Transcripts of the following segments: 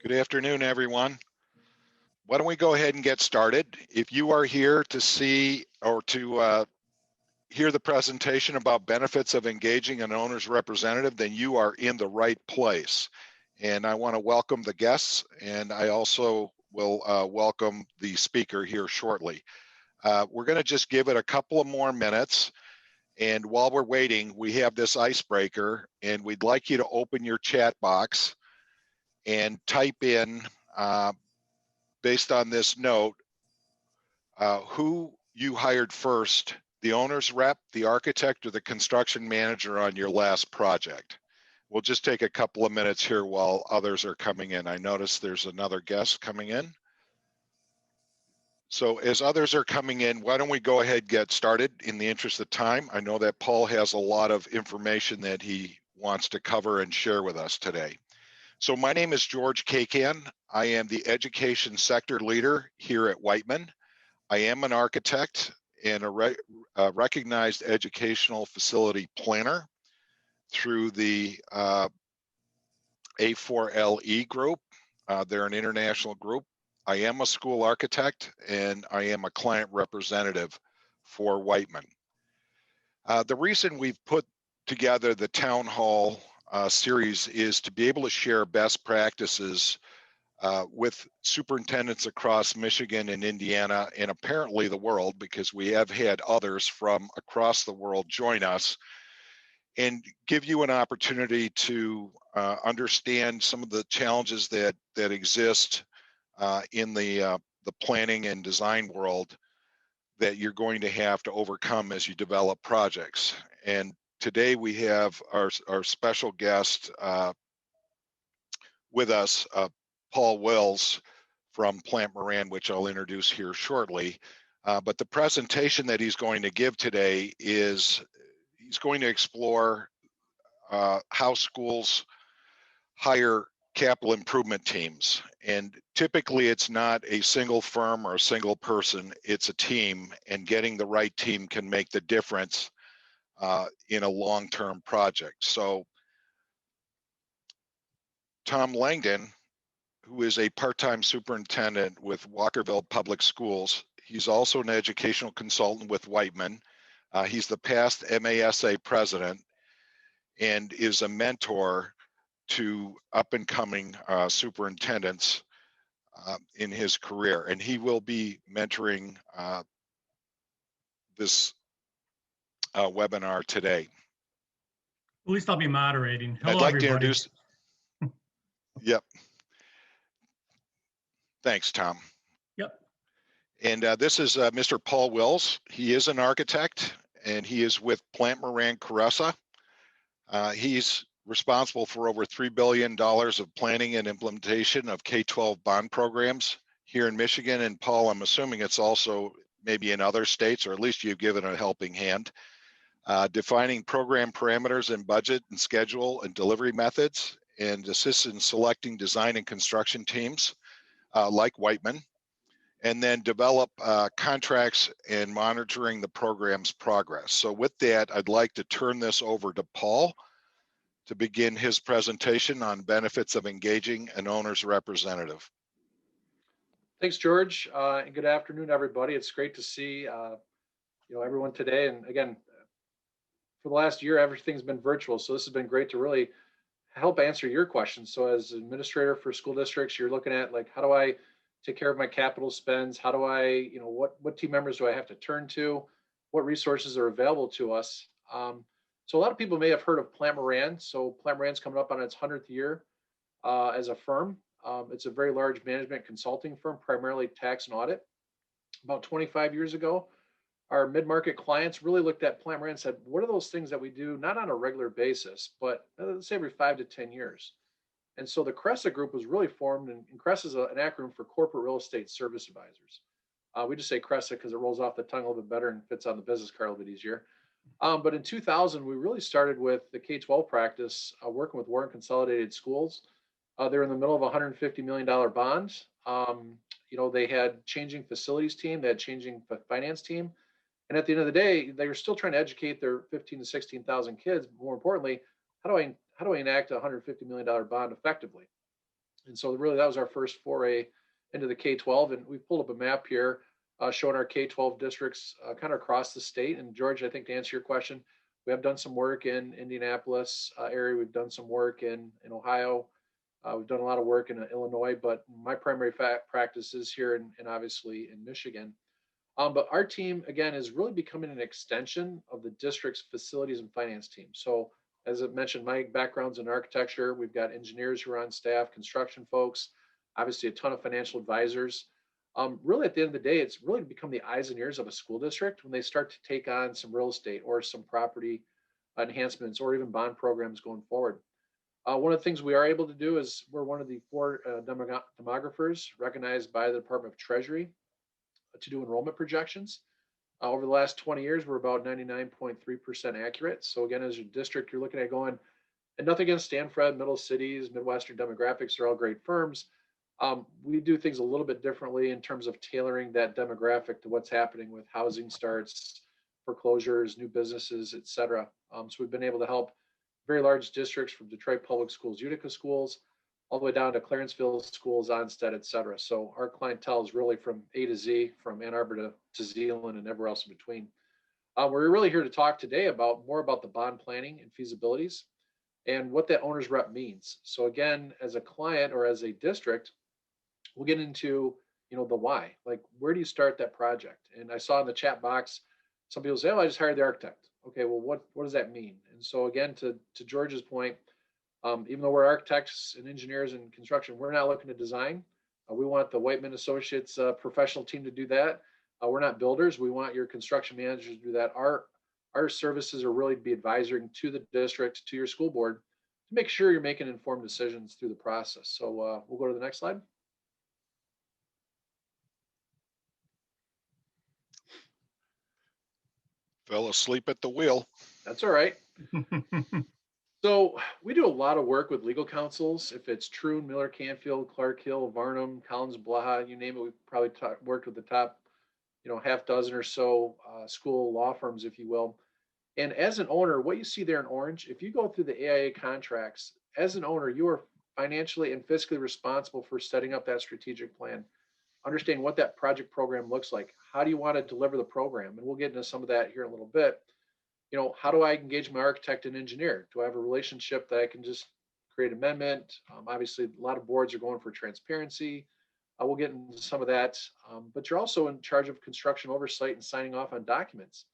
Good afternoon, everyone. Why don't we go ahead and get started? If you are here to see or to hear the presentation about benefits of engaging an owner's representative, then you are in the right place. And I want to welcome the guests, and I also will welcome the speaker here shortly. We're going to just give it a couple of more minutes. And while we're waiting, we have this icebreaker, and we'd like you to open your chat box and type in, based on this note, who you hired first, the owner's rep, the architect, or the construction manager on your last project. We'll just take a couple of minutes here while others are coming in. I notice there's another guest coming in. So as others are coming in, why don't we go ahead and get started in the interest of time. I know that Paul has a lot of information that he wants to cover and share with us today. So my name is George Cacan. I am the education sector leader here at Wightman. I am an architect and a recognized educational facility planner through the A4LE group. They're an international group. I am a school architect, and I am a client representative for Wightman. The reason we've put together the town hall series is to be able to share best practices with superintendents across Michigan and Indiana, and apparently the world, because we have had others from across the world join us, and give you an opportunity to understand some of the challenges that exist in the planning and design world that you're going to have to overcome as you develop projects. And today we have our special guest with us, Paul Wills from Plant Moran, which I'll introduce here shortly. But the presentation that he's going to give today is he's going to explore how schools hire capital improvement teams. And typically it's not a single firm or a single person, it's a team, and getting the right team can make the difference in a long-term project. So Tom Langdon, who is a part-time superintendent with Walkerville Public Schools. He's also an educational consultant with Wightman. He's the past MASA president and is a mentor to up-and-coming superintendents in his career. And he will be mentoring this webinar today. At least I'll be moderating. Hello, I'd like everybody. to introduce. Yep. Thanks, Tom. Yep. And this is Mr. Paul Wills. He is an architect, and he is with Plant Moran Caressa. He's responsible for over $3 billion of planning and implementation of K-12 bond programs here in Michigan. And Paul, I'm assuming it's also maybe in other states, or at least you've given a helping hand. Defining program parameters and budget and schedule and delivery methods, and assists in selecting design and construction teams like Wightman, and then develop contracts and monitoring the program's progress. So with that, I'd like to turn this over to Paul to begin his presentation on benefits of engaging an owner's representative. Thanks, George, and good afternoon, everybody. It's great to see everyone today. And again, for the last year, everything's been virtual, so this has been great to really help answer your questions. So as administrator for school districts, you're looking at like, how do I take care of my capital spends? How do I, what team members do I have to turn to? What resources are available to us? So a lot of people may have heard of Plant Moran. So Plant Moran's coming up on its 100th year as a firm. It's a very large management consulting firm, primarily tax and audit. About 25 years ago, our mid-market clients really looked at Plant Moran and said, what are those things that we do, not on a regular basis, but let's say every 5 to 10 years. And so the Caressa group was really formed, and Caressa is an acronym for Corporate Real Estate Service Advisors. We just say Caressa because it rolls off the tongue a little bit better and fits on the business card a little bit easier. But in 2000, we really started with the K-12 practice, working with Warren Consolidated Schools. They're in the middle of a $150 million bond. They had changing facilities team, they had changing finance team. And at the end of the day, they were still trying to educate their 15 to 16,000 kids. More importantly, how do I enact a $150 million bond effectively? And so really that was our first foray into the K-12. And we pulled up a map here showing our K-12 districts kind of across the state. And George, I think to answer your question, we have done some work in Indianapolis area. We've done some work in Ohio. We've done a lot of work in Illinois, but my primary practice is here and obviously in Michigan. But our team, again, is really becoming an extension of the district's facilities and finance team. So as I mentioned, my background's in architecture. We've got engineers who are on staff, construction folks, obviously a ton of financial advisors. Really, at the end of the day, it's really become the eyes and ears of a school district when they start to take on some real estate or some property enhancements or even bond programs going forward. One of the things we are able to do is we're one of the 4 demographers recognized by the Department of Treasury to do enrollment projections. Over the last 20 years, we're about 99.3% accurate. So again, as a district, you're looking at going, and nothing against Stanford, Middle Cities, Midwestern Demographics, they're all great firms. We do things a little bit differently in terms of tailoring that demographic to what's happening with housing starts, foreclosures, new businesses, et cetera. So we've been able to help very large districts from Detroit Public Schools, Utica Schools, all the way down to Clarenceville Schools, Onstead, et cetera. So our clientele is really from A to Z, from Ann Arbor to Zeeland and everywhere else in between. We're really here to talk today about more about the bond planning and feasibilities and what that owner's rep means. So again, as a client or as a district, we'll get into the why. Like, where do you start that project? And I saw in the chat box, some people say, "Oh, I just hired the architect." Okay, well, what does that mean? And so again, to George's point, even though we're architects and engineers in construction, we're not looking to design. We want the Wightman Associates professional team to do that. We're not builders. We want your construction managers to do that. Our services are really to be advising to the district, to your school board, to make sure you're making informed decisions through the process. So we'll go to the next slide. Fell asleep at the wheel. That's all right. So we do a lot of work with legal counsels. If it's Troon, Miller, Canfield, Clark Hill, Varnum, Collins, Blaha, you name it, we've probably worked with the top, half dozen or so school law firms, if you will. And as an owner, what you see there in orange, if you go through the AIA contracts, as an owner, you are financially and fiscally responsible for setting up that strategic plan. Understand what that project program looks like. How do you want to deliver the program? And we'll get into some of that here in a little bit. How do I engage my architect and engineer? Do I have a relationship that I can just create amendment? Obviously, a lot of boards are going for transparency. We'll get into some of that. But you're also in charge of construction oversight and signing off on documents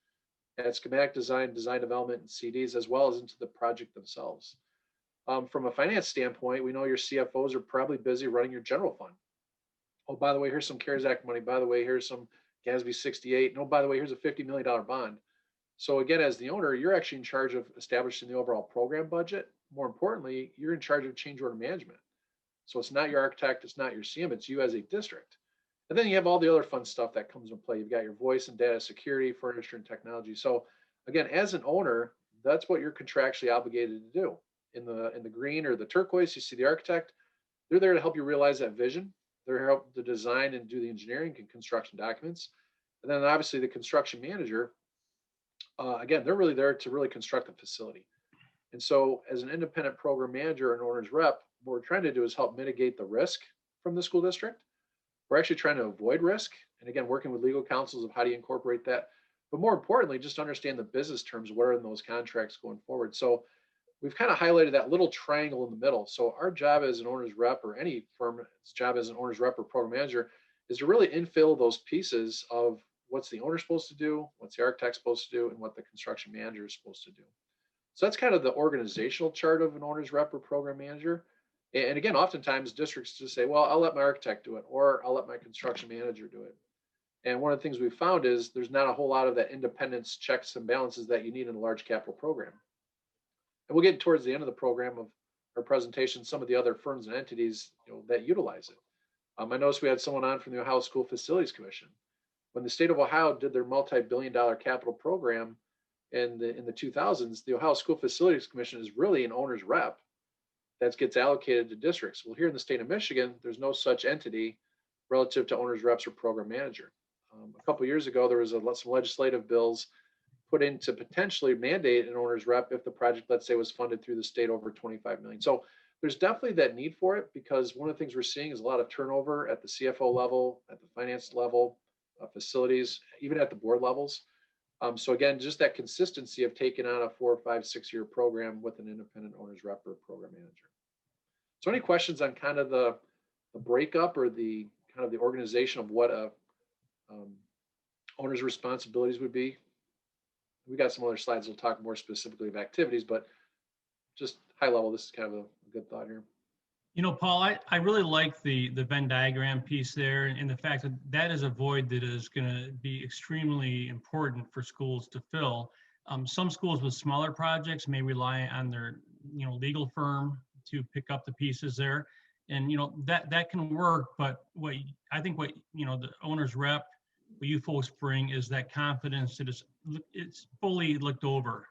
at schematic design, design development, and CDs, as well as into the project themselves. From a finance standpoint, we know your CFOs are probably busy running your general fund. Oh, by the way, here's some CARES Act money. By the way, here's some GASB 68. No, by the way, here's a $50 million bond. So again, as the owner, you're actually in charge of establishing the overall program budget. More importantly, you're in charge of change order management. So it's not your architect, it's not your CM, it's you as a district. And then you have all the other fun stuff that comes into play. You've got your voice and data security, furniture and technology. So again, as an owner, that's what you're contractually obligated to do. In the green or the turquoise, you see the architect. They're there to help you realize that vision. They're here to help to design and do the engineering and construction documents. And then obviously the construction manager, again, they're really there to really construct the facility. And so as an independent program manager and owner's rep, what we're trying to do is help mitigate the risk from the school district. We're actually trying to avoid risk. And again, working with legal counsels of how do you incorporate that. But more importantly, just understand the business terms, what are in those contracts going forward. So we've kind of highlighted that little triangle in the middle. So our job as an owner's rep, or any firm's job as an owner's rep or program manager, is to really infill those pieces of what's the owner supposed to do, what's the architect supposed to do, and what the construction manager is supposed to do. So that's kind of the organizational chart of an owner's rep or program manager. And again, oftentimes districts just say, well, I'll let my architect do it, or I'll let my construction manager do it. And one of the things we've found is there's not a whole lot of that independence, checks, and balances that you need in a large capital program. And we'll get towards the end of the program of our presentation, some of the other firms and entities that utilize it. I noticed we had someone on from the Ohio School Facilities Commission. When the state of Ohio did their multi-billion-dollar capital program in the 2000s, the Ohio School Facilities Commission is really an owner's rep that gets allocated to districts. Well, here in the state of Michigan, there's no such entity relative to owner's reps or program manager. A couple of years ago, there was some legislative bills put in to potentially mandate an owner's rep if the project, let's say, was funded through the state over $25 million. So there's definitely that need for it, because one of the things we're seeing is a lot of turnover at the CFO level, at the finance level, facilities, even at the board levels. So again, just that consistency of taking on a 4, 5, 6 year program with an independent owner's rep or program manager. So any questions on kind of the breakup or the kind of the organization of what a owner's responsibilities would be? We got some other slides that'll talk more specifically of activities, but just high level, this is kind of a good thought here. You know, Paul, I really like the Venn diagram piece there, and the fact that that is a void that is going to be extremely important for schools to fill. Some schools with smaller projects may rely on their, legal firm to pick up the pieces there, and that can work. But what the owner's rep, what you folks bring, is that confidence that it's fully looked over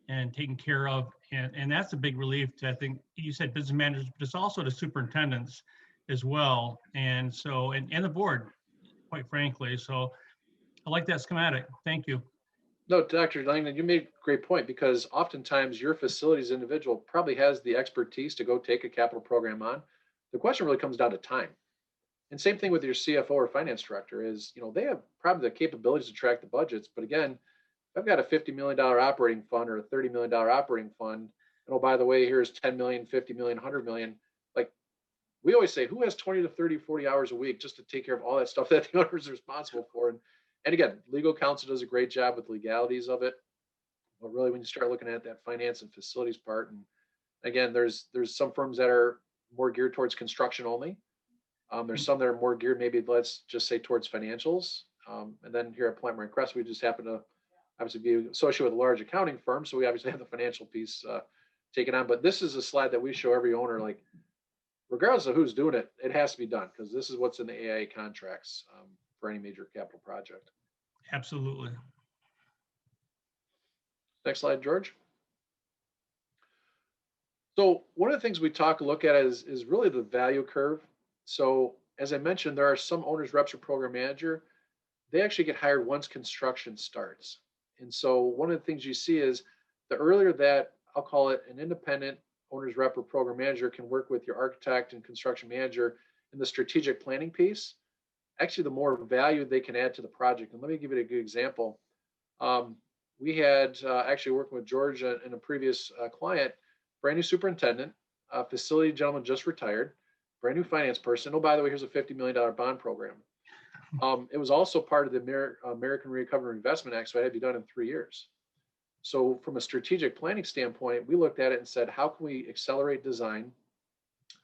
and taken care of. And that's a big relief to, I think you said business managers, but it's also the superintendents as well. And so, and the board, quite frankly. So I like that schematic. Thank you. No, Dr. Langdon, you made a great point, because oftentimes your facilities individual probably has the expertise to go take a capital program on. The question really comes down to time. And same thing with your CFO or finance director is, they have probably the capabilities to track the budgets. But again, if I've got a $50 million operating fund or a $30 million operating fund, and oh, by the way, here's 10 million, 50 million, 100 million. Like we always say, who has 20 to 30, 40 hours a week just to take care of all that stuff that the owner is responsible for? And again, legal counsel does a great job with legalities of it. But really, when you start looking at that finance and facilities part, and again, there's some firms that are more geared towards construction only. There's some that are more geared, maybe let's just say towards financials. And then here at Plant Moran Crest, we just happen to obviously be associated with a large accounting firm. So we obviously have the financial piece taken on. But this is a slide that we show every owner, like regardless of who's doing it, it has to be done, because this is what's in the AIA contracts for any major capital project. Absolutely. Next slide, George. So one of the things we look at is really the value curve. So as I mentioned, there are some owners, reps, or program manager, they actually get hired once construction starts. And so one of the things you see is the earlier that, I'll call it an independent owner's rep or program manager can work with your architect and construction manager in the strategic planning piece, actually the more value they can add to the project. And let me give you a good example. We had actually working with George and a previous client, brand new superintendent, facility gentleman just retired, brand new finance person. Oh, by the way, here's a $50 million bond program. It was also part of the American Recovery Investment Act, so it had to be done in 3 years. So from a strategic planning standpoint, we looked at it and said, how can we accelerate design?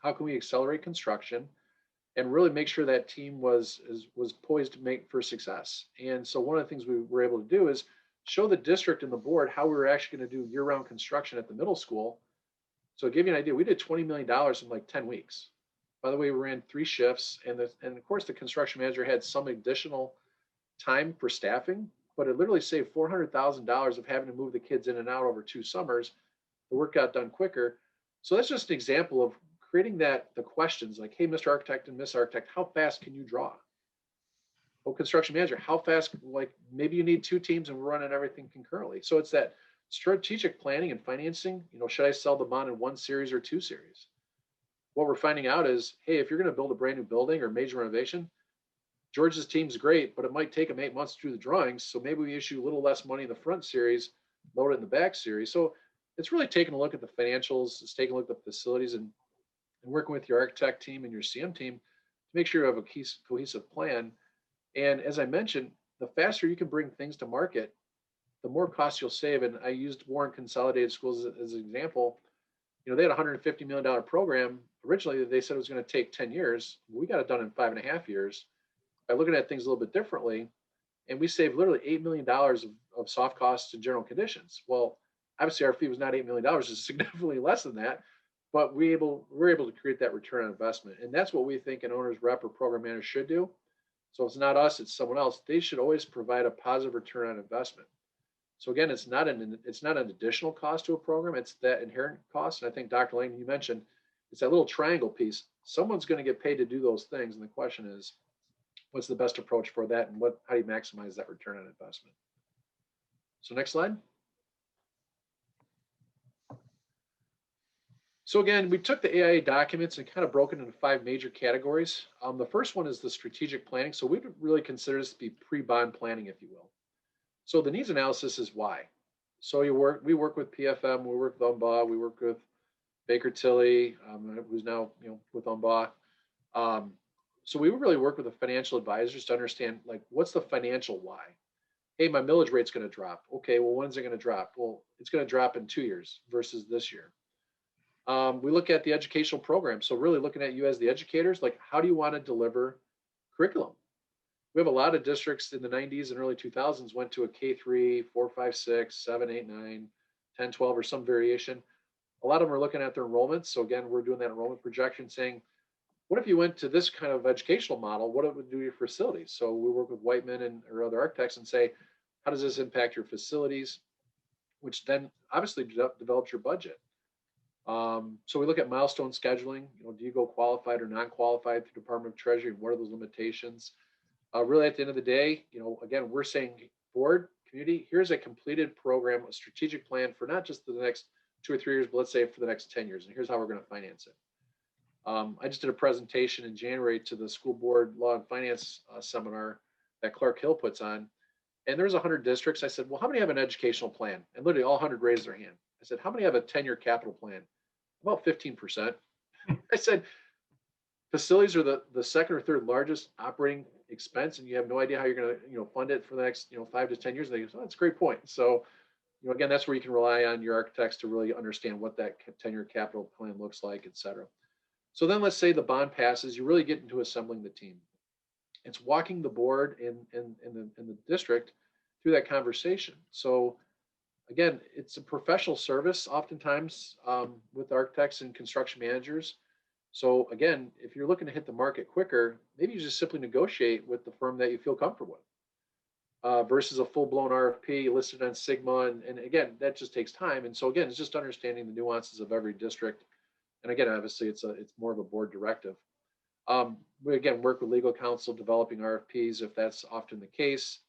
How can we accelerate construction? And really make sure that team was poised to make for success. And so one of the things we were able to do is show the district and the board how we were actually going to do year-round construction at the middle school. So to give you an idea, we did $20 million in like 10 weeks. By the way, we ran 3 shifts, and of course the construction manager had some additional time for staffing, but it literally saved $400,000 of having to move the kids in and out over 2 summers. The work got done quicker. So that's just an example of creating the questions like, hey, Mr. Architect and Miss Architect, how fast can you draw? Oh, construction manager, how fast, like maybe you need 2 teams and we're running everything concurrently. So it's that strategic planning and financing, should I sell the bond in 1 series or 2 series? What we're finding out is, hey, if you're going to build a brand new building or major renovation, George's team's great, but it might take him 8 months to do the drawings. So maybe we issue a little less money in the front series, load it in the back series. So it's really taking a look at the financials, it's taking a look at the facilities and working with your architect team and your CM team to make sure you have a cohesive plan. And as I mentioned, the faster you can bring things to market, the more costs you'll save. And I used Warren Consolidated Schools as an example. They had a $150 million program. Originally, they said it was going to take 10 years. We got it done in 5.5 years by looking at things a little bit differently. And we saved literally $8 million of soft costs and general conditions. Well, obviously our fee was not $8 million, it's significantly less than that, but we're able to create that return on investment. And that's what we think an owner's rep or program manager should do. So it's not us, it's someone else. They should always provide a positive return on investment. So again, it's not an additional cost to a program, it's that inherent cost. And I think Dr. Lane, you mentioned, it's that little triangle piece. Someone's going to get paid to do those things. And the question is, what's the best approach for that? And how do you maximize that return on investment? So next slide. So again, we took the AIA documents and kind of broke it into 5 major categories. The first one is the strategic planning. So we would really consider this to be pre-bond planning, if you will. So the needs analysis is why. So we work with PFM, we work with UMBA, we work with Baker Tilly, who's now with UMBA. So we would really work with the financial advisors to understand, like, what's the financial why. Hey, my millage rate's going to drop. Okay, well, when's it going to drop? Well, it's going to drop in 2 years versus this year. We look at the educational program. So really looking at you as the educators, like, how do you want to deliver curriculum? We have a lot of districts in the 90s and early 2000s went to a K3, 4, 5, 6, 7, 8, 9, 10, 12, or some variation. A lot of them are looking at their enrollments. So again, we're doing that enrollment projection saying, what if you went to this kind of educational model? What it would do to your facilities? So we work with Wightman or other architects and say, how does this impact your facilities? Which then obviously develops your budget. So we look at milestone scheduling. Do you go qualified or non-qualified through Department of Treasury, and what are those limitations? Really, at the end of the day, again, we're saying, board, community, here's a completed program, a strategic plan for not just the next 2 or 3 years, but let's say for the next 10 years, and here's how we're going to finance it. I just did a presentation in January to the school board law and finance seminar that Clark Hill puts on, and there's 100 districts. I said, well, how many have an educational plan? And literally all 100 raised their hand. I said, how many have a 10-year capital plan? About 15%. I said, facilities are the second or third largest operating expense, and you have no idea how you're going to fund it for the next 5 to 10 years. And they go, oh, that's a great point. So again, that's where you can rely on your architects to really understand what that 10-year capital plan looks like, et cetera. So then let's say the bond passes, you really get into assembling the team. It's walking the board in the district through that conversation. So again, it's a professional service oftentimes with architects and construction managers. So again, if you're looking to hit the market quicker, maybe you just simply negotiate with the firm that you feel comfortable with versus a full-blown RFP listed on Sigma. And again, that just takes time. And so again, it's just understanding the nuances of every district. And again, obviously, it's more of a board directive. We again work with legal counsel developing RFPs if that's often the case.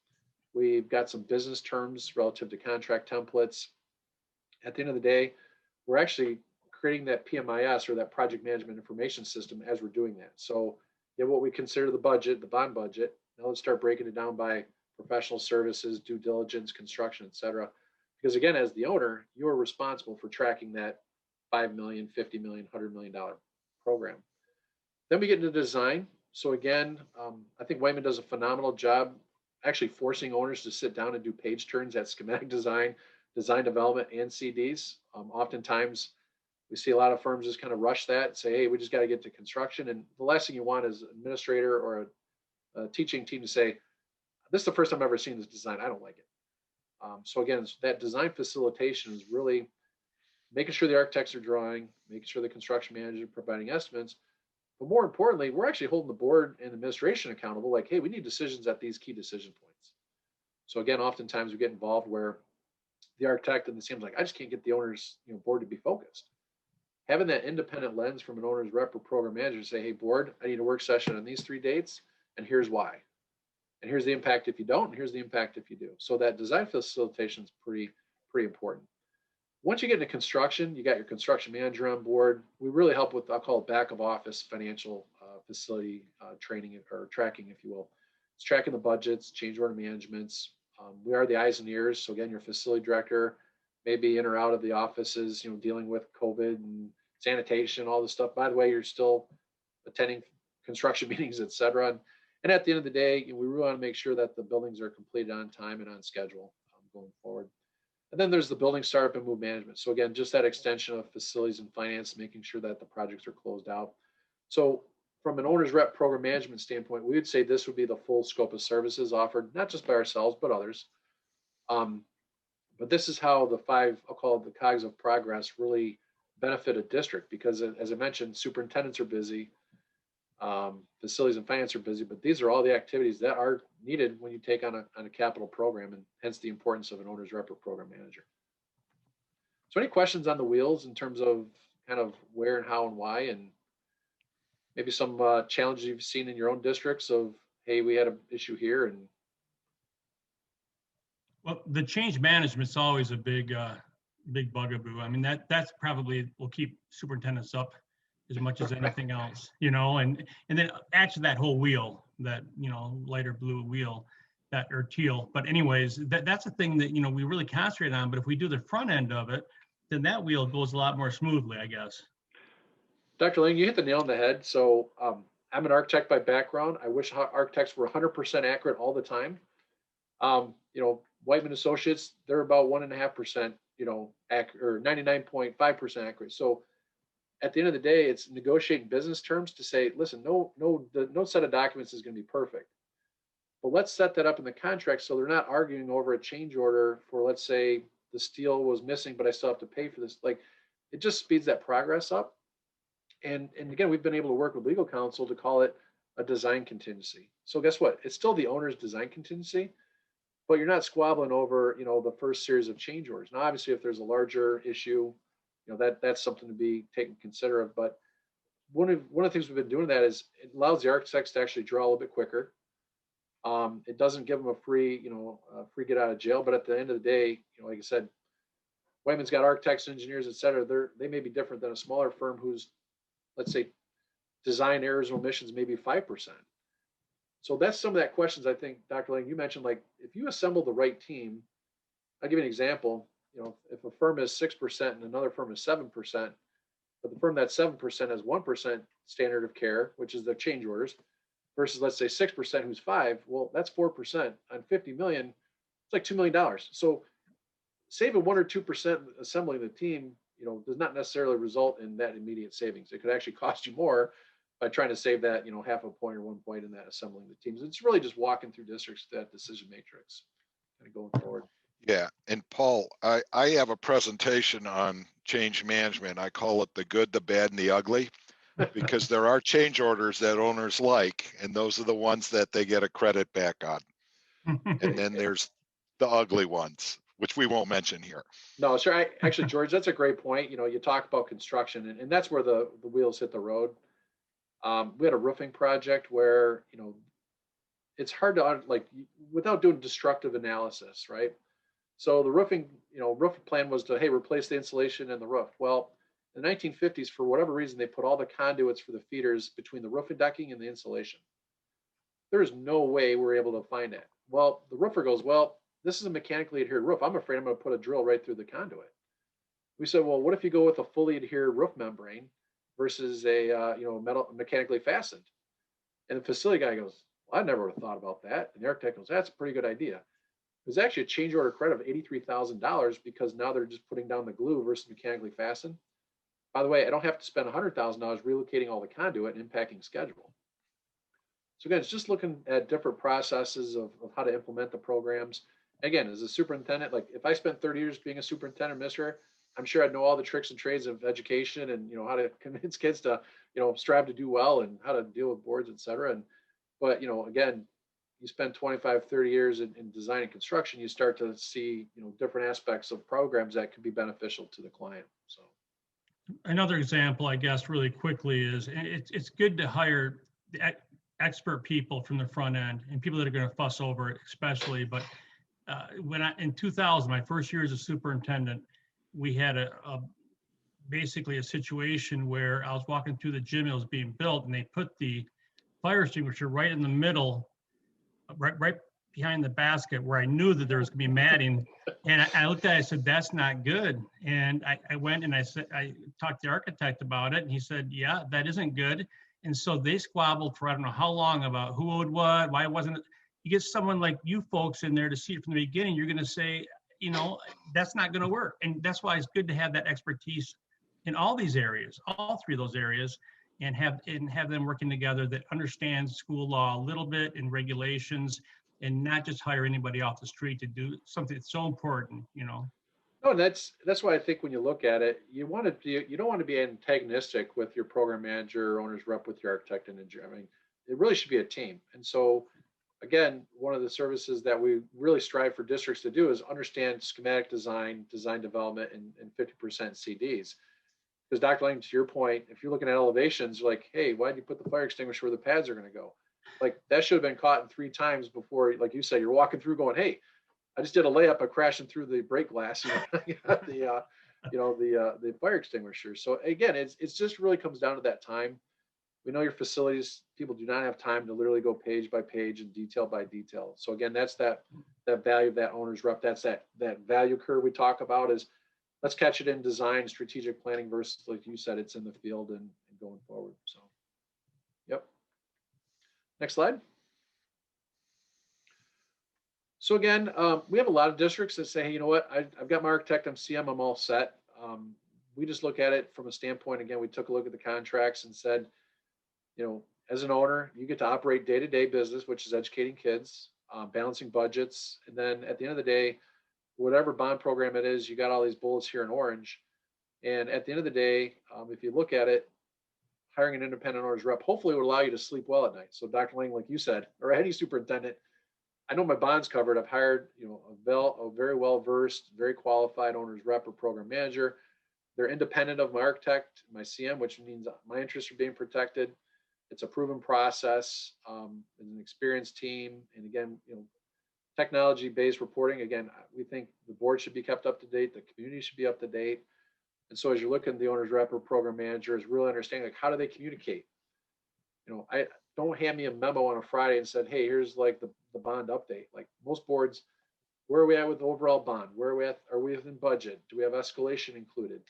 We've got some business terms relative to contract templates. At the end of the day, we're actually creating that PMIS or that project management information system as we're doing that. So what we consider the budget, the bond budget. Now let's start breaking it down by professional services, due diligence, construction, et cetera. Because again, as the owner, you're responsible for tracking that $5 million, $50 million, $100 million program. Then we get into design. So again, I think Wightman does a phenomenal job actually forcing owners to sit down and do page turns at schematic design, design development, and CDs. Oftentimes, we see a lot of firms just kind of rush that and say, hey, we just got to get to construction. And the last thing you want is an administrator or a teaching team to say, this is the first time I've ever seen this design. I don't like it. So again, that design facilitation is really making sure the architects are drawing, making sure the construction manager is providing estimates. But more importantly, we're actually holding the board and administration accountable, like, hey, we need decisions at these key decision points. So again, oftentimes we get involved where the architect and the team's like, I just can't get the owner's board to be focused. Having that independent lens from an owner's rep or program manager to say, hey, board, I need a work session on these 3 dates, and here's why. And here's the impact if you don't, and here's the impact if you do. So that design facilitation is pretty important. Once you get into construction, you got your construction manager on board. We really help with, I'll call it back of office financial facility training or tracking, if you will. It's tracking the budgets, change order managements. We are the eyes and ears. So again, your facility director may be in or out of the offices, dealing with COVID and sanitation, all this stuff. By the way, you're still attending construction meetings, et cetera. And at the end of the day, we really want to make sure that the buildings are completed on time and on schedule going forward. And then there's the building startup and move management. So again, just that extension of facilities and finance, making sure that the projects are closed out. So from an owner's rep program management standpoint, we would say this would be the full scope of services offered, not just by ourselves, but others. But this is how the 5, I'll call it the cogs of progress, really benefit a district because, as I mentioned, superintendents are busy, facilities and finance are busy, but these are all the activities that are needed when you take on a capital program, and hence the importance of an owner's rep or program manager. So any questions on the wheels in terms of kind of where and how and why, and maybe some challenges you've seen in your own districts of, hey, we had an issue here? And well, the change management is always a big big bugaboo. I mean, that's probably will keep superintendents up as much as anything else, and then actually that whole wheel, that, lighter blue wheel, that, or teal. But anyways, that's a thing that, we really concentrate on. But if we do the front end of it, then that wheel goes a lot more smoothly, I guess. Dr. Lang, you hit the nail on the head. So I'm an architect by background. I wish architects were 100% accurate all the time. Wightman Associates, they're about 1.5%, accurate, or 99.5% accurate. So at the end of the day, it's negotiating business terms to say, listen, no set of documents is going to be perfect, but let's set that up in the contract so they're not arguing over a change order for, let's say, the steel was missing, but I still have to pay for this. Like, it just speeds that progress up. And again, we've been able to work with legal counsel to call it a design contingency. So guess what? It's still the owner's design contingency, but you're not squabbling over, the first series of change orders. Now, obviously, if there's a larger issue, that's something to be taken consider of. But one of the things we've been doing that is it allows the architects to actually draw a little bit quicker. It doesn't give them a free get out of jail. But at the end of the day, like I said, Wightman's got architects, engineers, et cetera. They may be different than a smaller firm who's, let's say, design errors or omissions maybe 5%. So that's some of that questions. I think, Dr. Lang, you mentioned, like, if you assemble the right team, I'll give you an example. If a firm is 6% and another firm is 7%, but the firm that's 7% has 1% standard of care, which is the change orders, versus, let's say, 6% who's 5%, well, that's 4% on 50 million. It's like $2 million. So saving 1 or 2% assembling the team, does not necessarily result in that immediate savings. It could actually cost you more by trying to save that, half a point or 1 point in that assembling the teams. It's really just walking through districts, that decision matrix, kind of going forward. Yeah. And Paul, I have a presentation on change management. I call it the good, the bad, and the ugly, because there are change orders that owners like, and those are the ones that they get a credit back on. And then there's the ugly ones, which we won't mention here. No, sure. Actually, George, that's a great point. You talk about construction, and that's where the wheels hit the road. We had a roofing project where, it's hard to, without doing destructive analysis, right? So the roofing plan was to, hey, replace the insulation and the roof. Well, in the 1950s, for whatever reason, they put all the conduits for the feeders between the roofing decking and the insulation. There is no way we're able to find it. Well, the roofer goes, well, this is a mechanically adhered roof. I'm afraid I'm going to put a drill right through the conduit. We said, well, what if you go with a fully adhered roof membrane versus a metal mechanically fastened? And the facility guy goes, well, I never would have thought about that. And the architect goes, that's a pretty good idea. It was actually a change order credit of $83,000 because now they're just putting down the glue versus mechanically fastened. By the way, I don't have to spend $100,000 relocating all the conduit and impacting schedule. So again, it's just looking at different processes of how to implement the programs. Again, as a superintendent, like if I spent 30 years being a superintendent administrator, I'm sure I'd know all the tricks and trades of education and, how to convince kids to, strive to do well and how to deal with boards, et cetera. But, again, you spend 25, 30 years in design and construction, you start to see, different aspects of programs that could be beneficial to the client. So another example, I guess, really quickly is it's good to hire expert people from the front end and people that are going to fuss over it, especially. But in 2000, my first year as a superintendent, we had basically a situation where I was walking through the gym, it was being built, and they put the fire extinguisher right in the middle, right behind the basket where I knew that there was going to be matting. And I looked at it, I said, that's not good. And I went and I talked to the architect about it, and he said, yeah, that isn't good. And so they squabbled for I don't know how long about who owed what, why wasn't it. You get someone like you folks in there to see it from the beginning, you're going to say, that's not going to work. And that's why it's good to have that expertise in all these areas, all three of those areas, and have them working together that understands school law a little bit and regulations, and not just hire anybody off the street to do something that's so important, No, and that's why I think when you look at it, you don't want to be antagonistic with your program manager or owner's rep with your architect and engineer. I mean, it really should be a team. And so, again, one of the services that we really strive for districts to do is understand schematic design development, and 50% CDs. Because Dr. Lang, to your point, if you're looking at elevations, you're like, hey, why did you put the fire extinguisher where the pads are going to go? Like, that should have been caught in 3 times before, like you said, you're walking through going, hey, I just did a layup of crashing through the brake glass, you know, I got the fire extinguisher. So again, it's just really comes down to that time. We know your facilities, people do not have time to literally go page by page and detail by detail. So again, that's that value of that owner's rep. That's that value curve we talk about is let's catch it in design, strategic planning versus, like you said, it's in the field and going forward. So, yep. Next slide. So again, we have a lot of districts that say, hey, you know what, I've got my architect, I'm CM, I'm all set. We just look at it from a standpoint, again, we took a look at the contracts and said, you know, as an owner, you get to operate day-to-day business, which is educating kids, balancing budgets. And then at the end of the day, whatever bond program it is, you got all these bullets here in orange. And at the end of the day, if you look at it, hiring an independent owner's rep hopefully would allow you to sleep well at night. So Dr. Lang, like you said, or any superintendent, I know my bond's covered. I've hired, you know, a very well-versed, very qualified owner's rep or program manager. They're independent of my architect, my CM, which means my interests are being protected. It's a proven process, an experienced team. And again, you know, technology-based reporting. Again, we think the board should be kept up to date. The community should be up to date. And so as you're looking at the owner's rep or program manager is really understanding, like, how do they communicate? You know, I don't hand me a memo on a Friday and said, hey, here's like the bond update. Like most boards, where are we at with the overall bond? Where are we at? Are we within budget? Do we have escalation included?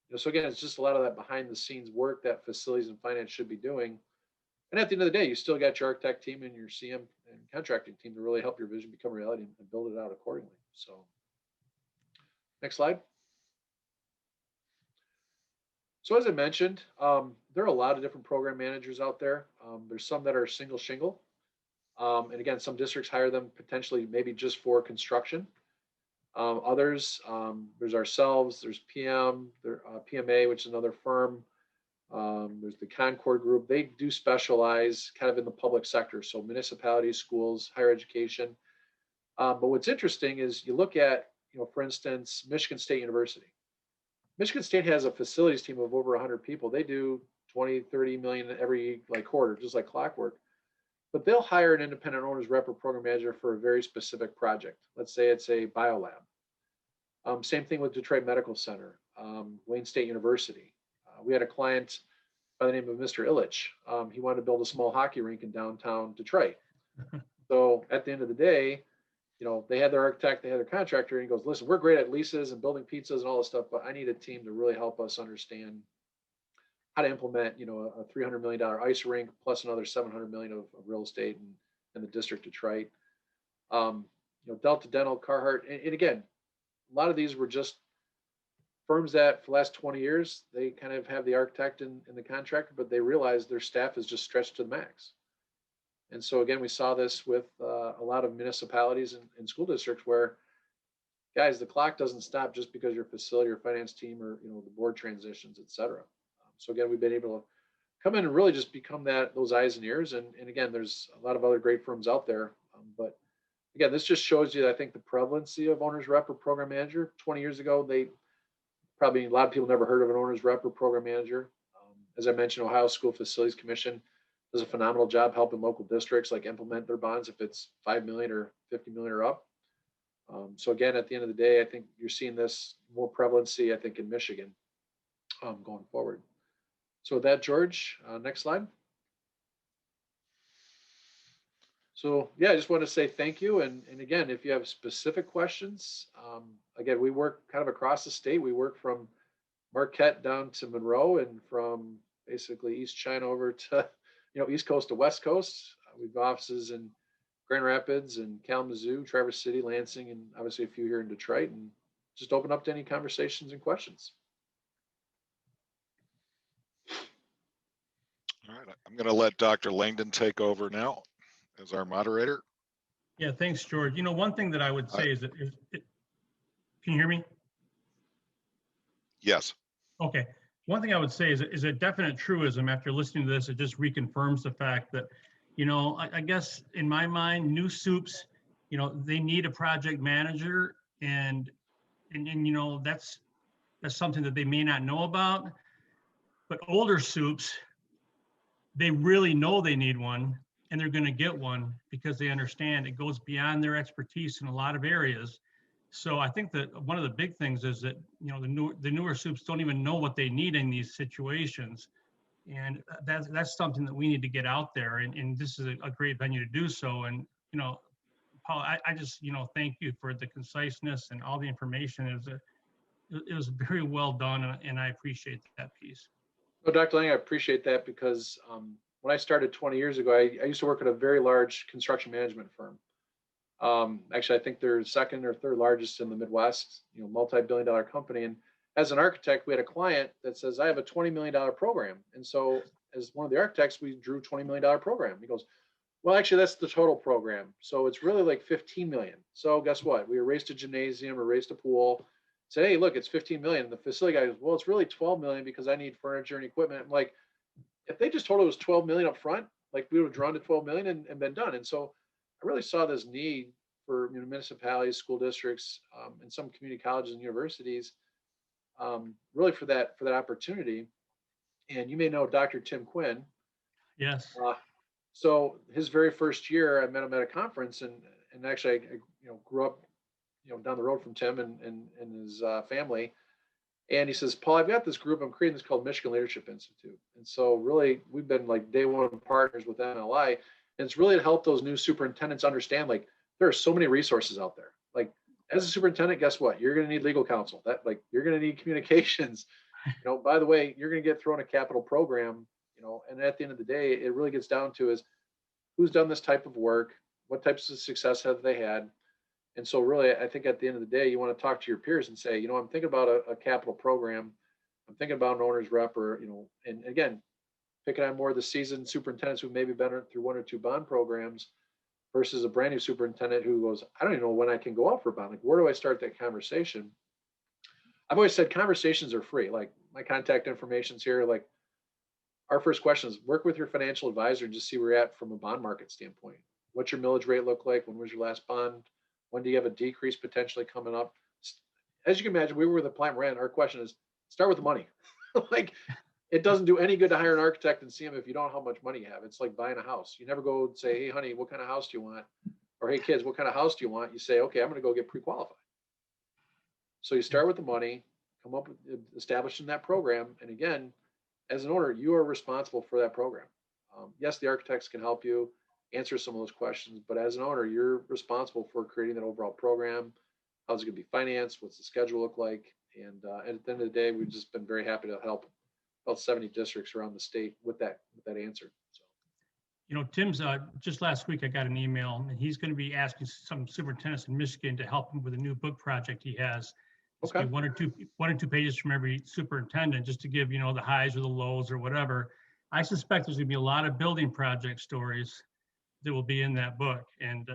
You know, so again, it's just a lot of that behind the scenes work that facilities and finance should be doing. And at the end of the day, you still got your architect team and your CM and contracting team to really help your vision become reality and build it out accordingly. So next slide. So as I mentioned, there are a lot of different program managers out there. There's some that are single shingle. And again, some districts hire them potentially maybe just for construction. Others, there's ourselves, there's PM, PMA, which is another firm. There's the Concord Group. They do specialize kind of in the public sector. So municipalities, schools, higher education. But what's interesting is you look at, you know, for instance, Michigan State University. Michigan State has a facilities team of over 100 people. They do 20, 30 million every like quarter, just like clockwork. But they'll hire an independent owner's rep or program manager for a very specific project. Let's say it's a biolab. Same thing with Detroit Medical Center, Wayne State University. We had a client by the name of Mr. Illich. He wanted to build a small hockey rink in downtown Detroit. So at the end of the day, you know, they had their architect, they had their contractor, and he goes, listen, we're great at leases and building pizzas and all this stuff, but I need a team to really help us understand how to implement, you know, a $300 million ice rink plus another $700 million of real estate in the district of Detroit. You know, Delta Dental, Carhartt, and again, a lot of these were just firms that for the last 20 years, they kind of have the architect and the contractor, but they realize their staff is just stretched to the max. And so again, we saw this with a lot of municipalities and school districts where, guys, the clock doesn't stop just because your facility or finance team or, you know, the board transitions, et cetera. So again, we've been able to come in and really just become those eyes and ears. And again, there's a lot of other great firms out there. But again, this just shows you, I think, the prevalency of owner's rep or program manager. 20 years ago, a lot of people never heard of an owner's rep or program manager. As I mentioned, Ohio School Facilities Commission does a phenomenal job helping local districts like implement their bonds if it's 5 million or 50 million or up. So again, at the end of the day, I think you're seeing this more prevalency, I think, in Michigan going forward. So with that, George, next slide. So yeah, I just want to say thank you. And again, if you have specific questions, again, we work kind of across the state. We work from Marquette down to Monroe and from basically East China over to, you know, East Coast to West Coast. We've got offices in Grand Rapids and Kalamazoo, Traverse City, Lansing, and obviously a few here in Detroit, and just open up to any conversations and questions. All right, I'm going to let Dr. Langdon take over now as our moderator. Yeah, thanks, George. You know, one thing that I would say is that, can you hear me? Yes. Okay. One thing I would say is a definite truism. After listening to this, it just reconfirms the fact that, you know, I guess in my mind, new soups, you know, they need a project manager, and you know, that's something that they may not know about. But older soups, they really know they need one, and they're going to get one because they understand it goes beyond their expertise in a lot of areas. So I think that one of the big things is that, the newer soups don't even know what they need in these situations. And that's something that we need to get out there. And this is a great venue to do so. And, Paul, I just, thank you for the conciseness and all the information. It was very well done, and I appreciate that piece. Well, Dr. Lang, I appreciate that because when I started 20 years ago, I used to work at a very large construction management firm. Actually, I think they're second or third largest in the Midwest, multi-billion-dollar company. And as an architect, we had a client that says, I have a $20 million program. And so as one of the architects, we drew $20 million program. He goes, well, actually, that's the total program. So it's really like 15 million. So guess what? We erased a gymnasium, erased a pool, said, hey, look, it's 15 million. And the facility guy goes, well, it's really 12 million because I need furniture and equipment. I'm like, if they just told it was 12 million up front, like we would have drawn to 12 million and been done. And so I really saw this need for municipalities, school districts, and some community colleges and universities, really for that opportunity. And you may know Dr. Tim Quinn. Yes. So his very first year, I met him at a conference, and actually, I grew up, down the road from Tim and his family. And he says, Paul, I've got this group I'm creating this called Michigan Leadership Institute. And so really, we've been like day one partners with MLI, and it's really to help those new superintendents understand, like, there are so many resources out there. Like, as a superintendent, guess what? You're going to need legal counsel. You're going to need communications. By the way, you're going to get thrown a capital program. And at the end of the day, it really gets down to is who's done this type of work, what types of success have they had. And so really, I think at the end of the day, you want to talk to your peers and say, I'm thinking about a capital program. I'm thinking about an owner's rep, or, and again, picking on more of the seasoned superintendents who maybe been through one or two bond programs versus a brand new superintendent who goes, I don't even know when I can go out for a bond. Like, where do I start that conversation? I've always said conversations are free. Like, my contact information's here. Like, our first question is work with your financial advisor and just see where you're at from a bond market standpoint. What's your millage rate look like? When was your last bond? When do you have a decrease potentially coming up? As you can imagine, we were with the plant rent. Our question is start with the money. Like, it doesn't do any good to hire an architect and see him if you don't know how much money you have. It's like buying a house. You never go and say, hey, honey, what kind of house do you want? Or, hey, kids, what kind of house do you want? You say, okay, I'm going to go get pre-qualified. So you start with the money, come up with establishing that program. And again, as an owner, you are responsible for that program. Yes, the architects can help you answer some of those questions, but as an owner, you're responsible for creating that overall program. How's it going to be financed? What's the schedule look like? And at the end of the day, we've just been very happy to help about 70 districts around the state with that answer. So, Tim's just last week I got an email, and he's going to be asking some superintendents in Michigan to help him with a new book project he has. It's okay. One or two pages from every superintendent, just to give the highs or the lows or whatever. I suspect there's going to be a lot of building project stories that will be in that book, and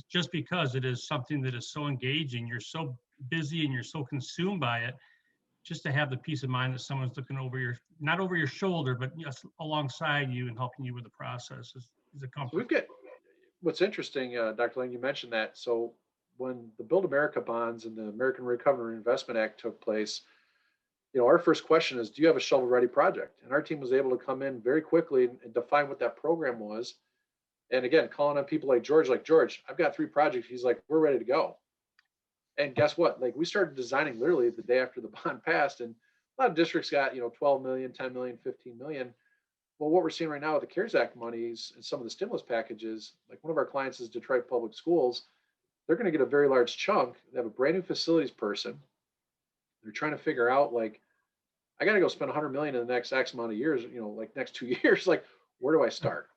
just because it is something that is so engaging, you're so busy and you're so consumed by it, just to have the peace of mind that someone's looking not over your shoulder, but alongside you and helping you with the process is a comfort. So we've got, what's interesting, Dr. Lang, you mentioned that. So when the Build America bonds and the American Recovery and Investment Act took place, our first question is, do you have a shovel-ready project? And our team was able to come in very quickly and define what that program was. And again, calling on people like George, I've got 3 projects. He's like, we're ready to go. And guess what? Like, we started designing literally the day after the bond passed, and a lot of districts got, 12 million, 10 million, 15 million. Well, what we're seeing right now with the CARES Act monies and some of the stimulus packages, like one of our clients is Detroit Public Schools. They're going to get a very large chunk. They have a brand new facilities person. They're trying to figure out, like, I got to go spend 100 million in the next X amount of years, like next 2 years. Like, where do I start?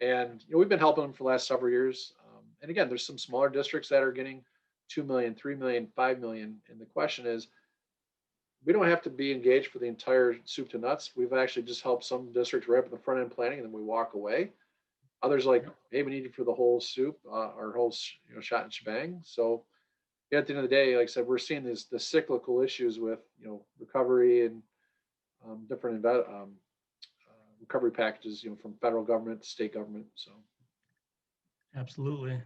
And we've been helping them for the last several years. And again, there's some smaller districts that are getting 2 million, 3 million, 5 million. And the question is, we don't have to be engaged for the entire soup to nuts. We've actually just helped some districts right up in the front end planning, and then we walk away. Others like, hey, we need you for the whole soup, or whole shot and shebang. So at the end of the day, like I said, we're seeing the cyclical issues with recovery and different recovery packages, from federal government to state government. So absolutely.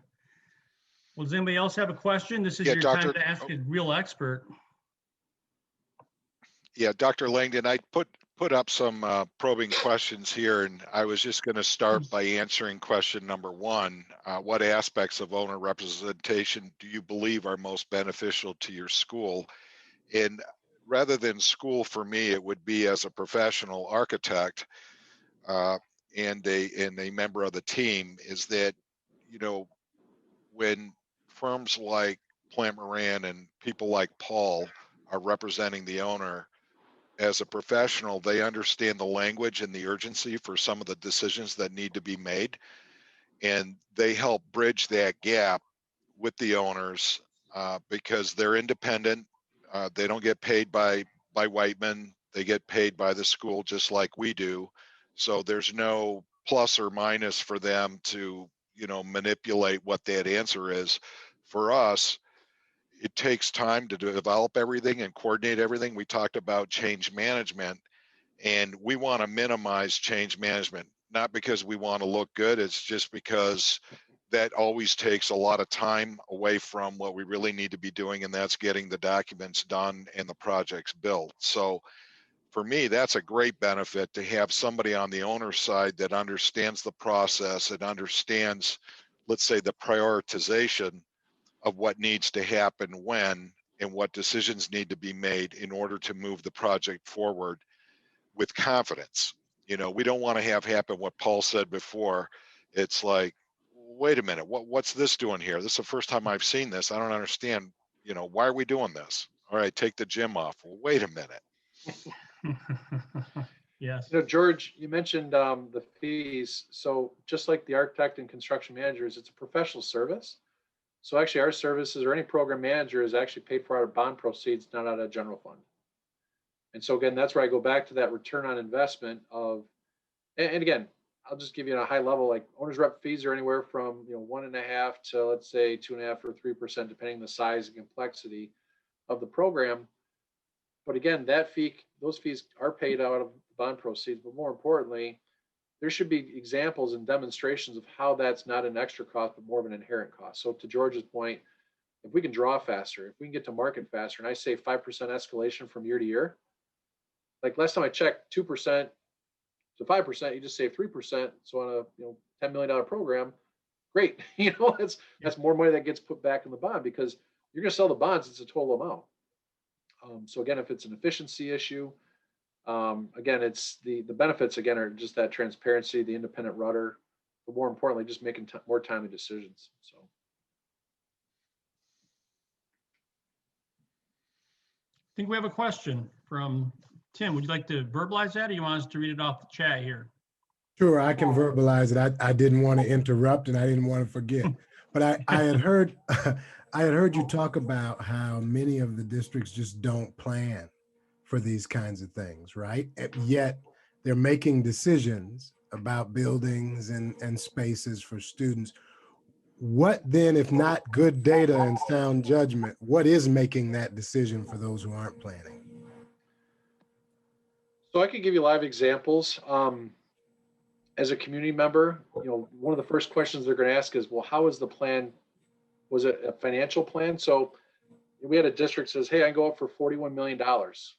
Well, does anybody else have a question? This is Yeah, your Doctor, time to ask a real expert. Yeah, Dr. Langdon, I put put up some probing questions here, and I was just going to start by answering question number one. What aspects of owner representation do you believe are most beneficial to your school? And rather than school, for me, it would be as a professional architect and a member of the team, is that, you know, when firms like Plant Moran and people like Paul are representing the owner, as a professional, they understand the language and the urgency for some of the decisions that need to be made. And they help bridge that gap with the owners because they're independent. They don't get paid by Wightman. They get paid by the school just like we do. So there's no plus or minus for them to, you know, manipulate what that answer is. For us, it takes time to develop everything and coordinate everything. We talked about change management, and we want to minimize change management, not because we want to look good. It's just because that always takes a lot of time away from what we really need to be doing, and that's getting the documents done and the projects built. So for me, that's a great benefit to have somebody on the owner side that understands the process and understands, let's say, the prioritization of what needs to happen when and what decisions need to be made in order to move the project forward with confidence. You know, we don't want to have happen what Paul said before. It's like, wait a minute, what's this doing here? This is the first time I've seen this. I don't understand. You know, why are we doing this? All right, take the gym off. Well, wait a minute. Yes. You know, George, you mentioned the fees. So just like the architect and construction managers, it's a professional service. So actually our services or any program manager is actually paid for out of bond proceeds, not out of general fund. And so again, that's where I go back to that return on investment of, and again, I'll just give you a high level, like owner's rep fees are anywhere from, you know, 1.5 to let's say 2.5 or 3%, depending on the size and complexity of the program. But again, those fees are paid out of bond proceeds. But more importantly, there should be examples and demonstrations of how that's not an extra cost, but more of an inherent cost. So to George's point, if we can draw faster, if we can get to market faster, and I say 5% escalation from year to year, like last time I checked, 2% to 5%, you just save 3%. So on a $10 million program, great. That's more money that gets put back in the bond because you're going to sell the bonds. It's a total amount. So again, if it's an efficiency issue, again, it's the benefits again are just that transparency, the independent rudder, but more importantly, just making more timely decisions. So. I think we have a question from Tim. Would you like to verbalize that, or you want us to read it off the chat here? Sure, I can verbalize it. I didn't want to interrupt and I didn't want to forget. But I had heard I had heard you talk about how many of the districts just don't plan for these kinds of things, right? Yet they're making decisions about buildings and spaces for students. What then, if not good data and sound judgment, what is making that decision for those who aren't planning? So I could give you live examples. As a community member, one of the first questions they're going to ask is, well, how was the plan? Was it a financial plan? So we had a district says, hey, I can go up for $41 million.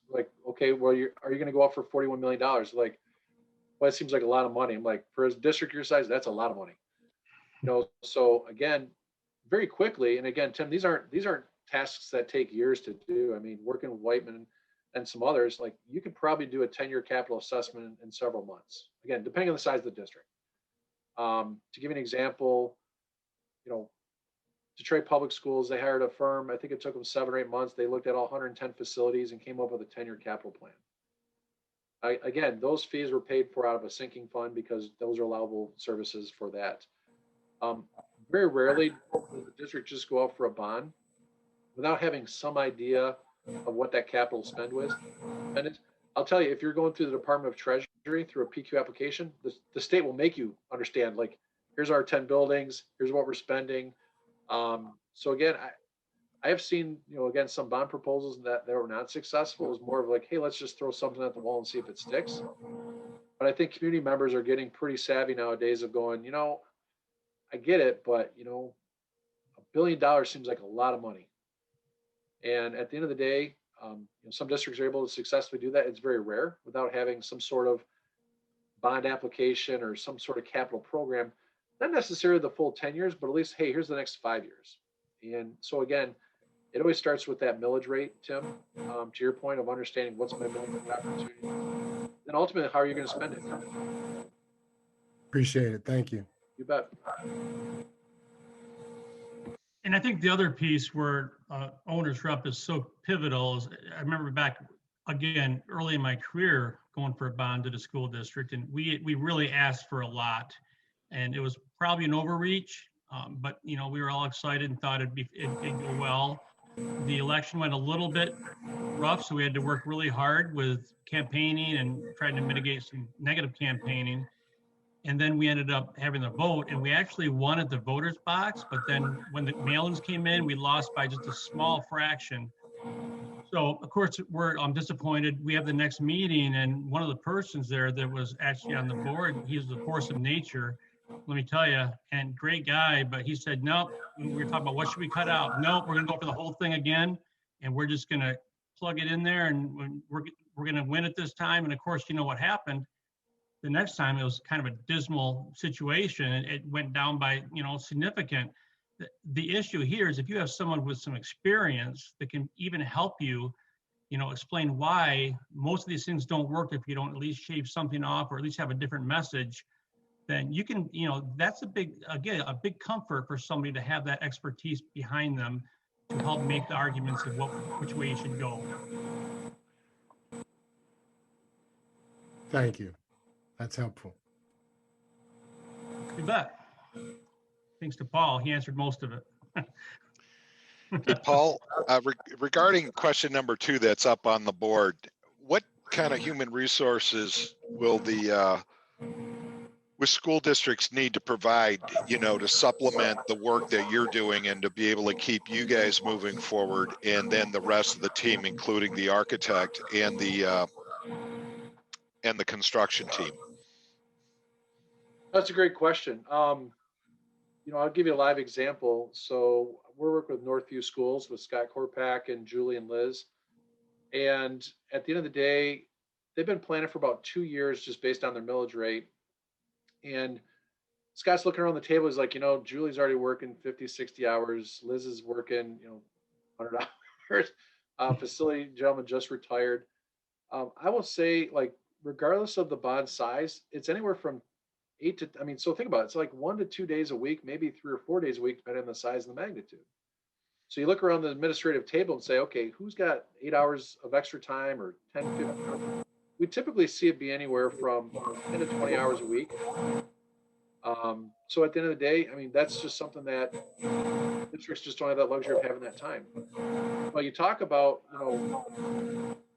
Like, okay, well, are you going to go up for $41 million? Like, well, it seems like a lot of money. I'm like, for a district your size, that's a lot of money. So again, very quickly, and again, Tim, these aren't tasks that take years to do. I mean, working with Wightman and some others, like you could probably do a 10-year capital assessment in several months. Again, depending on the size of the district. To give you an example, Detroit Public Schools, they hired a firm. I think it took them 7 or 8 months. They looked at all 110 facilities and came up with a 10-year capital plan. Again, those fees were paid for out of a sinking fund because those are allowable services for that. Very rarely does the district just go out for a bond without having some idea of what that capital spend was. And I'll tell you, if you're going through the Department of Treasury through a PQ application, the state will make you understand, like, here's our 10 buildings, here's what we're spending. So again, I have seen, again, some bond proposals that were not successful. It was more of like, hey, let's just throw something at the wall and see if it sticks. But I think community members are getting pretty savvy nowadays of going, I get it, but $1 billion seems like a lot of money. And at the end of the day, Some districts are able to successfully do that. It's very rare without having some sort of bond application or some sort of capital program. Not necessarily the full 10 years, but at least, hey, here's the next 5 years. And so again, it always starts with that millage rate, Tim, to your point of understanding what's my millage rate opportunity. And ultimately, how are you going to spend it? Appreciate it. Thank you. You bet. And I think the other piece where owner's rep is so pivotal is I remember back again early in my career going for a bond to the school district, and we really asked for a lot, and it was probably an overreach, but we were all excited and thought it'd go well. The election went a little bit rough, so we had to work really hard with campaigning and trying to mitigate some negative campaigning. And then we ended up having the vote, and we actually won at the voters box. But then when the mail-ins came in, we lost by just a small fraction. So of course I'm disappointed. We have the next meeting, and one of the persons there that was actually on the board, he's the force of nature, let me tell you, and great guy. But he said, nope. We were talking about what should we cut out. Nope, we're gonna go for the whole thing again, and we're just gonna plug it in there, and we're gonna win it this time. And of course, you know what happened. The next time it was kind of a dismal situation. It went down by, significant. The issue here is if you have someone with some experience that can even help you, explain why most of these things don't work if you don't at least shave something off or at least have a different message, then you can, that's a big comfort for somebody to have that expertise behind them to help make the arguments of which way you should go. Thank you. That's helpful. You bet. Thanks to Paul, he answered most of it. Hey, Paul, regarding question number 2 that's up on the board, what kind of human resources will with school districts need to provide, to supplement the work that you're doing and to be able to keep you guys moving forward, and then the rest of the team, including the architect and the construction team? That's a great question. I'll give you a live example. So we're working with Northview Schools with Scott Korpak and Julie and Liz. And at the end of the day, they've been planning for about 2 years just based on their millage rate. And Scott's looking around the table. He's like, Julie's already working 50, 60 hours. Liz is working, 100 hours. Facility gentleman just retired. I will say, regardless of the bond size, it's anywhere from 8 to, so think about it. It's like 1 to 2 days a week, maybe 3 or 4 days a week, depending on the size and the magnitude. So you look around the administrative table and say, okay, who's got 8 hours of extra time or 10, 15? We typically see it be anywhere from 10 to 20 hours a week. So at the end of the day, that's just something that districts just don't have that luxury of having that time. Well, you talk about,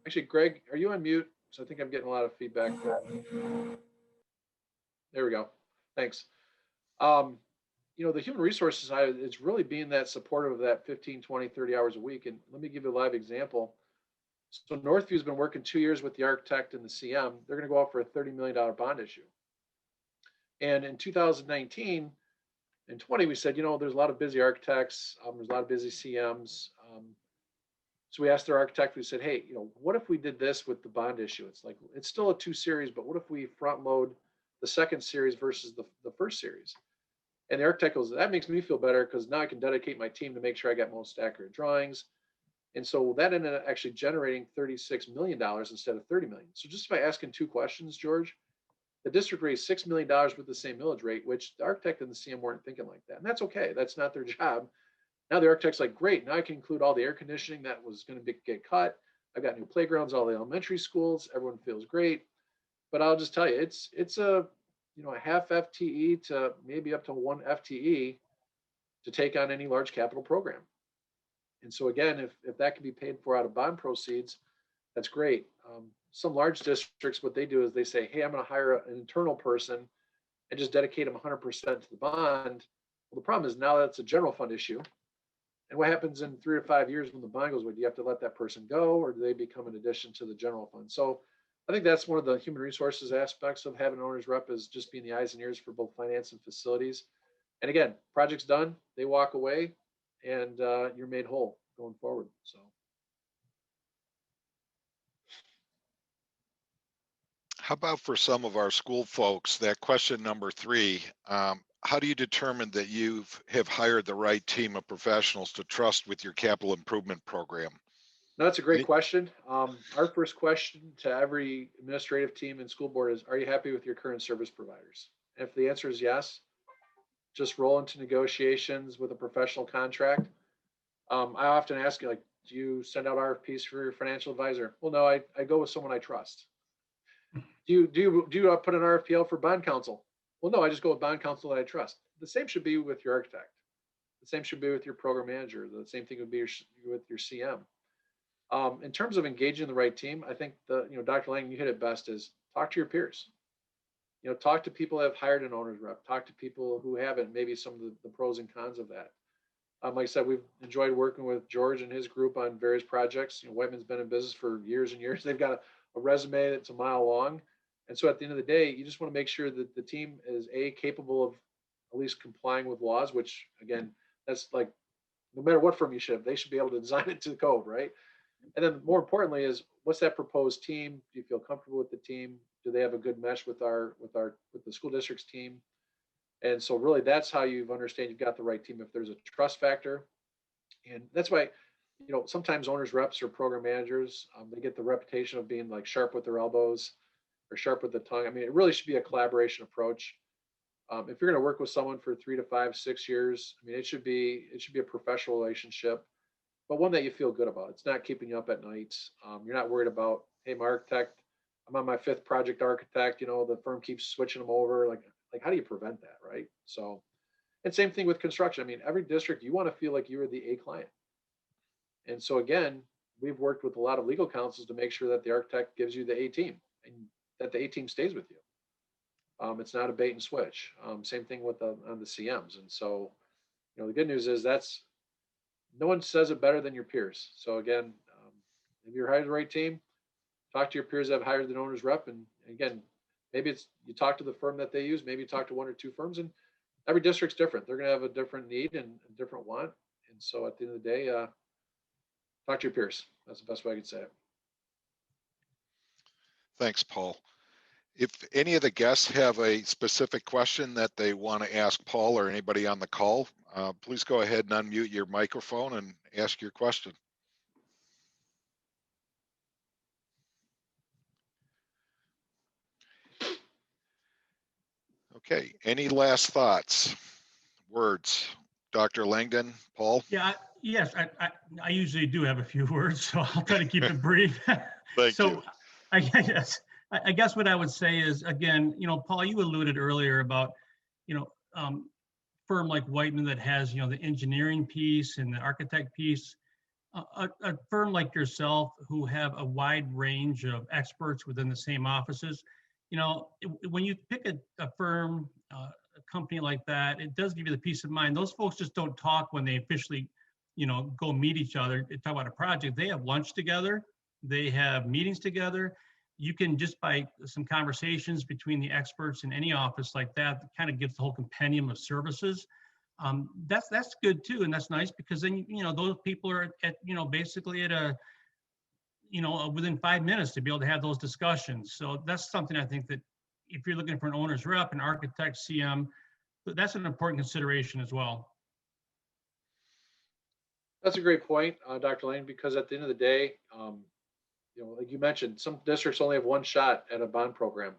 actually, Greg, are you on mute? So I think I'm getting a lot of feedback. There we go. Thanks. The human resources side, it's really being that supportive of that 15, 20, 30 hours a week. And let me give you a live example. So Northview's been working 2 years with the architect and the CM. They're going to go out for a $30 million bond issue. And in 2019 and 20, we said, there's a lot of busy architects. There's a lot of busy CMs. So we asked their architect, we said, hey, what if we did this with the bond issue? It's still a 2 series, but what if we front load the second series versus the first series? And the architect goes, that makes me feel better because now I can dedicate my team to make sure I get most accurate drawings. And so that ended up actually generating $36 million instead of $30 million. So just by asking 2 questions, George, the district raised $6 million with the same millage rate, which the architect and the CM weren't thinking like that. And that's okay. That's not their job. Now the architect's like, great, now I can include all the air conditioning that was going to get cut. I've got new playgrounds, all the elementary schools. Everyone feels great. But I'll just tell you, it's a half FTE to maybe up to 1 FTE to take on any large capital program. And so again, if that can be paid for out of bond proceeds, that's great. Some large districts, what they do is they say, hey, I'm going to hire an internal person and just dedicate them 100% to the bond. Well, the problem is now that's a general fund issue. And what happens in 3 to 5 years when the bond goes away? Do you have to let that person go, or do they become an addition to the general fund? So I think that's one of the human resources aspects of having an owner's rep, is just being the eyes and ears for both finance and facilities. And again, project's done, they walk away, and you're made whole going forward. So How about for some of our school folks, that question number 3, how do you determine that you have hired the right team of professionals to trust with your capital improvement program? No, that's a great Any- question. Our first question to every administrative team and school board is, are you happy with your current service providers? And if the answer is yes, just roll into negotiations with a professional contract. I often ask you, like, do you send out RFPs for your financial advisor? Well, no, I go with someone I trust. Do you put an RFP out for bond counsel? Well, no, I just go with bond counsel that I trust. The same should be with your architect. The same should be with your program manager. The same thing would be with your CM. In terms of engaging the right team, I think Dr. Lang, you hit it best, is talk to your peers. Talk to people that have hired an owner's rep. Talk to people who haven't, maybe some of the pros and cons of that. Like I said, we've enjoyed working with George and his group on various projects. Wightman's been in business for years and years. They've got a resume that's a mile long. And so at the end of the day, you just want to make sure that the team is capable of at least complying with laws, which again, that's like, no matter what firm you should have, they should be able to design it to the code, right? And then more importantly is, what's that proposed team? Do you feel comfortable with the team? Do they have a good mesh with the school district's team? And so really that's how you understand you've got the right team, if there's a trust factor. And that's why, sometimes owners reps or program managers, they get the reputation of being like sharp with their elbows or sharp with the tongue. I mean, it really should be a collaboration approach. If you're going to work with someone for 3 to 5, 6 years, I mean, it should be a professional relationship, but one that you feel good about. It's not keeping you up at night. You're not worried about, hey, my architect, I'm on my 5th project architect, the firm keeps switching them over. Like how do you prevent that, right? So, and same thing with construction. I mean, every district, you want to feel like you are the A client. And so again, we've worked with a lot of legal counsels to make sure that the architect gives you the A team and that the A team stays with you. It's not a bait and switch. Same thing with on the CMs. And so, the good news is no one says it better than your peers. So again, if you're hiring the right team, talk to your peers that have hired the owner's rep. And again, maybe it's you talk to the firm that they use, maybe you talk to 1 or 2 firms, and every district's different. They're going to have a different need and a different want. And so at the end of the day, talk to your peers. That's the best way I could say it. Thanks, Paul. If any of the guests have a specific question that they want to ask Paul or anybody on the call, please go ahead and unmute your microphone and ask your question. Okay, any last thoughts, words? Dr. Langdon, Paul? Yeah, yes, I usually do have a few words, so I'll try to keep it brief. Thank you. I guess what I would say is, again, Paul, you alluded earlier about, firm like Wightman that has, the engineering piece and the architect piece. A firm like yourself who have a wide range of experts within the same offices, when you pick a firm, a company like that, it does give you the peace of mind. Those folks just don't talk when they officially, go meet each other and talk about a project. They have lunch together. They have meetings together. You can, just by some conversations between the experts in any office like that, kind of gives the whole compendium of services. That's good too, and that's nice, because then those people are at basically at a within 5 minutes to be able to have those discussions. So that's something I think that if you're looking for an owner's rep, an architect, CM, that's an important consideration as well. That's a great point, Dr. Lane, because at the end of the day, like you mentioned, some districts only have one shot at a bond program.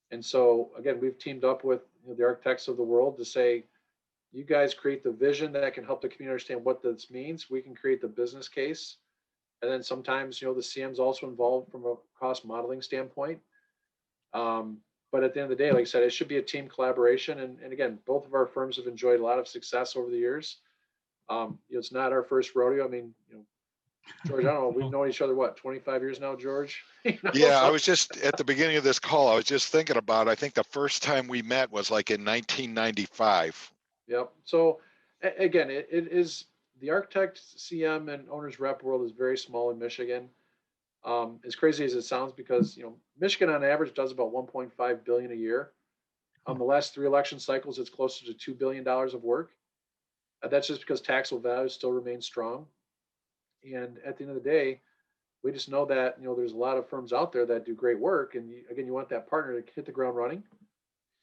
And so again, we've teamed up with the architects of the world to say, you guys create the vision that can help the community understand what this means. We can create the business case. And then sometimes, the CM's also involved from a cost modeling standpoint. But at the end of the day, like I said, it should be a team collaboration. And again, both of our firms have enjoyed a lot of success over the years. It's not our first rodeo. I mean, George, I don't know, we've known each other, 25 years now, George? Yeah, I was just, at the beginning of this call, I was just thinking about, I think the first time we met was like in 1995. Yep. So again, it is, the architect, CM, and owner's rep world is very small in Michigan. As crazy as it sounds, because Michigan on average does about 1.5 billion a year. The last 3 election cycles, it's closer to $2 billion of work. That's just because taxable value still remains strong. And at the end of the day, We just know that, there's a lot of firms out there that do great work. And again, you want that partner to hit the ground running.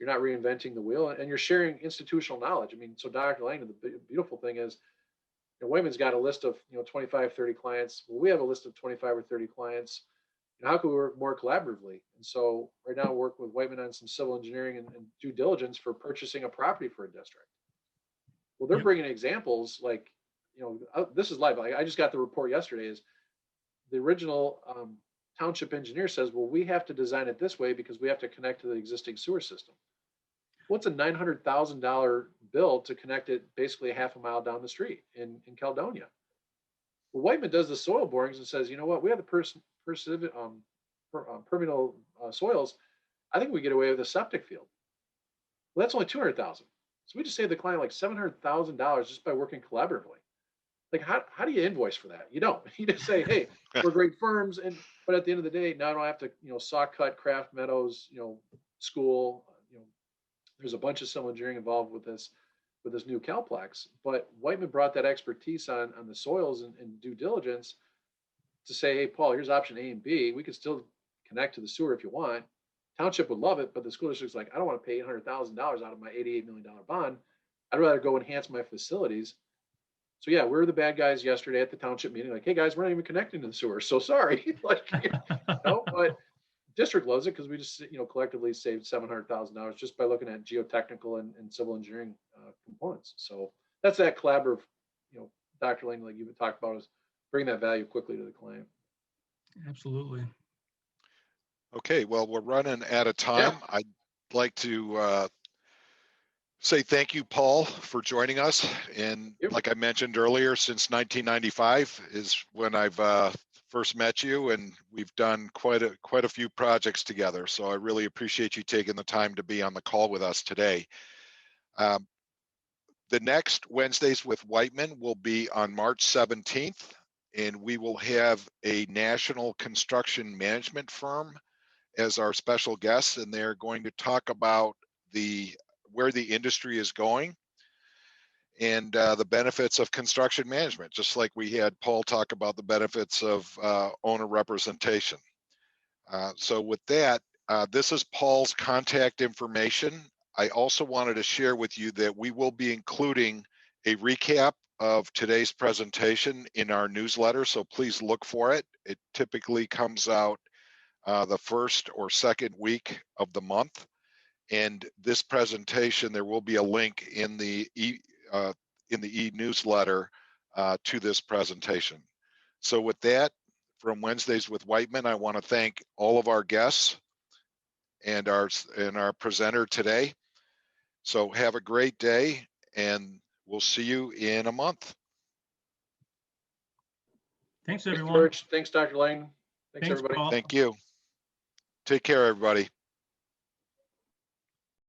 You're not reinventing the wheel, and you're sharing institutional knowledge. I mean, so Dr. Langdon, the beautiful thing is, Wightman's got a list of, 25, 30 clients. Well, we have a list of 25 or 30 clients. How can we work more collaboratively? And so right now, we're working with Wightman on some civil engineering and due diligence for purchasing a property for a district. Well, they're bringing examples like, this is live. I just got the report yesterday. Is the original township engineer says, well, we have to design it this way because we have to connect to the existing sewer system. What's a $900,000 bill to connect it basically half a mile down the street in Caledonia? Well, Wightman does the soil borings and says, you know what, we have the permeable soils. I think we get away with a septic field. Well, that's only $200,000. So we just saved the client like $700,000 just by working collaboratively. Like, how do you invoice for that? You don't. You just say, hey, we're great firms, but at the end of the day, now I don't have to, saw cut, Craft Meadows, school. There's a bunch of civil engineering involved with this new Calplex. But Wightman brought that expertise on the soils and due diligence to say, hey, Paul, here's option A and B. We could still connect to the sewer if you want. Township would love it, but the school district's like, I don't want to pay $800,000 out of my $88 million bond. I'd rather go enhance my facilities. So yeah, we were the bad guys yesterday at the township meeting. Like, hey guys, we're not even connecting to the sewer. So sorry. But district loves it because we just, collectively saved $700,000 just by looking at geotechnical and civil engineering components. So that's that collaborative, Dr. Lang, like you've talked about, is bring that value quickly to the client. Absolutely. Okay, well, we're running out of time. Yeah. I'd like to say thank you, Paul, for joining us. And like I mentioned earlier, since 1995 is when I've first met you, and we've done quite a few projects together. So I really appreciate you taking the time to be on the call with us today. The next Wednesdays with Wightman will be on March 17th, and we will have a national construction management firm as our special guests, and they're going to talk about where the industry is going and the benefits of construction management, just like we had Paul talk about the benefits of owner representation. So with that, this is Paul's contact information. I also wanted to share with you that we will be including a recap of today's presentation in our newsletter, so please look for it. It typically comes out the first or second week of the month. And this presentation, there will be a link in the e-newsletter to this presentation. So with that, from Wednesdays with Wightman, I want to thank all of our guests and our presenter today. So have a great day, and we'll see you in a month. Thanks, everyone. Thanks, George. Thanks, Dr. Lang. Thanks, everybody. Paul. Thank you. Take care, everybody.